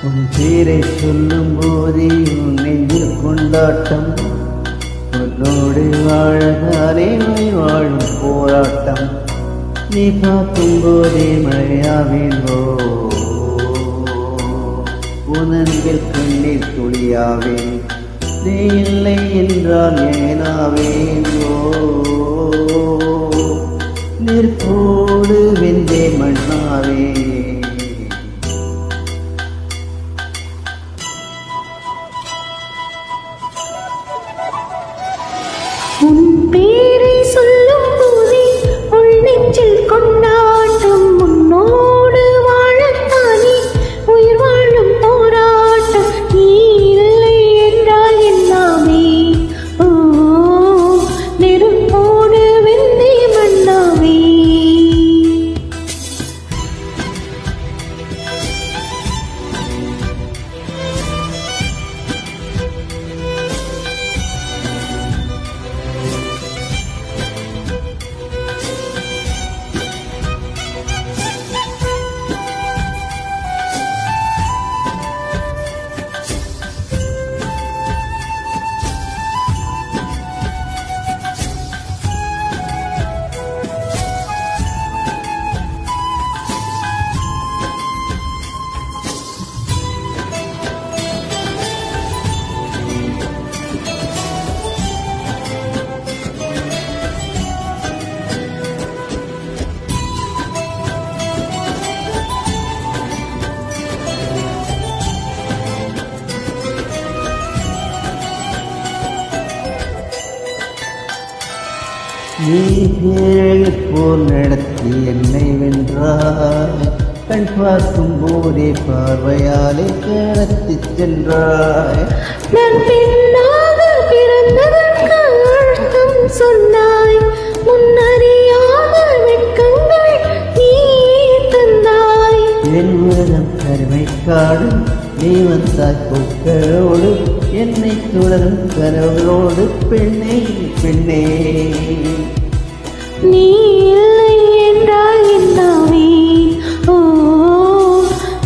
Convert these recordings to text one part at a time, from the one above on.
உன் பேரை சொல்லும் போதே உன் நெஞ்சில் கொண்டாட்டம். உன்னோடு வாழதானே வாழும் போராட்டம். நீ பார்க்கும் போதே மழையாவேனோ, உனன்பில் கண்ணீர் துளியாவேன். நீ இல்லை என்றால் ஏனாவேனோ, நெருப்போடு வெந்தே மண்ணாவே. உன் பேரை சொல்லும் போதே உள் நெஞ்சில் கொண்டாட்டம். உன்னோடு வாழத்தானே உயிர் வாழும் போராட்டம். நீ இல்லை என்றால் எல்லாமே ஓ, நெருப்போடு வெந்தே மண்ணாவே. நீ பேரை போர் நடத்தி என்னை வென்றாய். கண் பார்க்கும் போதே பார்வையாலே கடத்தி சென்றாய். நான் பெண்ணாக பிறந்ததற்கு அர்த்தம் சொன்னாய். முன்னறியாத வெட்கங்கள் நீ தந்தாய். என் உலகம் கருமை காடு, நீ வந்தாய் பூக்களோடு. என்னை தொடரும் கனவுகளோடு பெண்ணே பெண்ணே. நீ இல்லை என்றால் என்னாவே ஓ,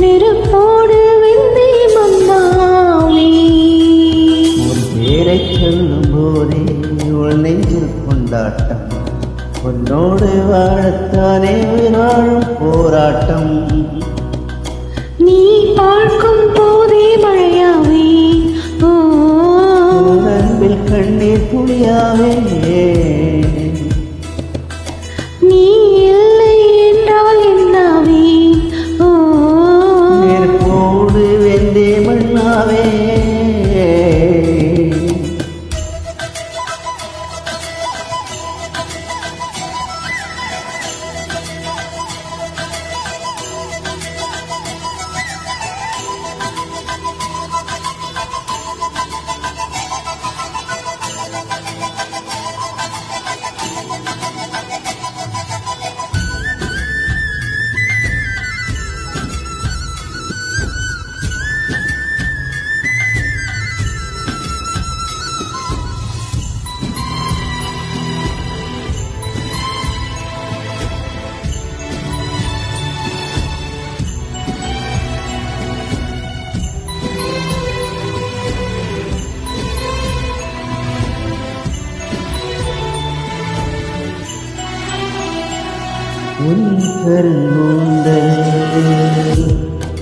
நெருப்போடு வெந்தே மண்ணாவே. உன் பேரை சொல்லும் போதே உள் நெஞ்சில் கொண்டாட்டம். உன்னோடு வாழத்தானே வாழும் போராட்டம். நீ பார்க்கும் போதே மழையாவே ஓ, அன்பில் கண்ணீர் துளியாவே. நீ இல்லை என்றால் என்னாவே ஓ, நெருப்போடு வெந்தே மண்ணாவே. உன் கருங்கூந்தல்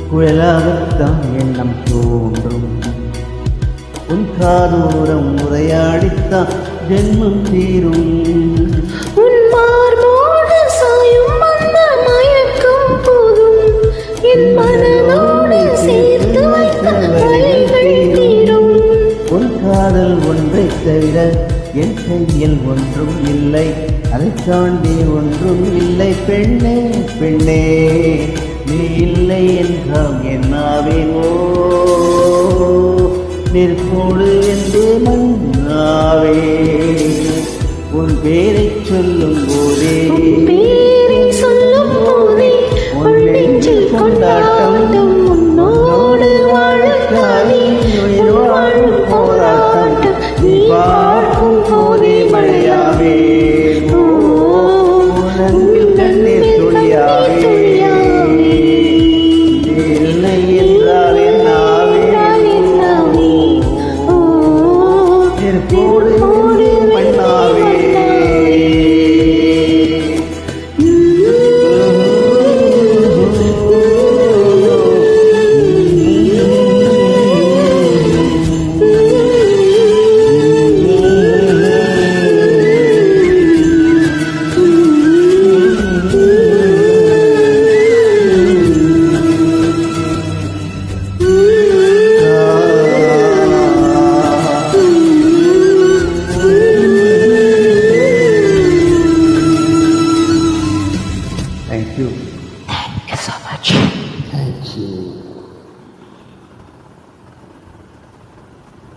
குழலாகத்தான் எண்ணம் தோன்றும். உன் காதோரம் உரையாடித்தான் ஜென்மம் தீரும். உன் மார்போடு சாயும் அந்த மயக்கம் போதும். என் மனதோடு சேர்த்து வைத்த வலிகள் தீரும். உன் காதல் ஒன்றை தவிர என் கையில் ஒன்றும் இல்லை. அதை தாண்டி ஒன்றும் இல்லை பெண்ணே பெண்ணே. நீ இல்லை என்றால் என்னாவேனோ, நெருப்போடு என்று மண்ணாவே. உன் பேரை சொல்லும் போதே உன் நெஞ்சில் கொண்டாட்டம். உன்னோடு வாழத்தானே உயிர் வாழும் போராட்டம். நீ பார்க்கும் போதே மழையாவே, உனன்பில் கண்ணீர் துளியாவே. இல்லை என்றால் என்ன thank you. Thank you so much. Thank you.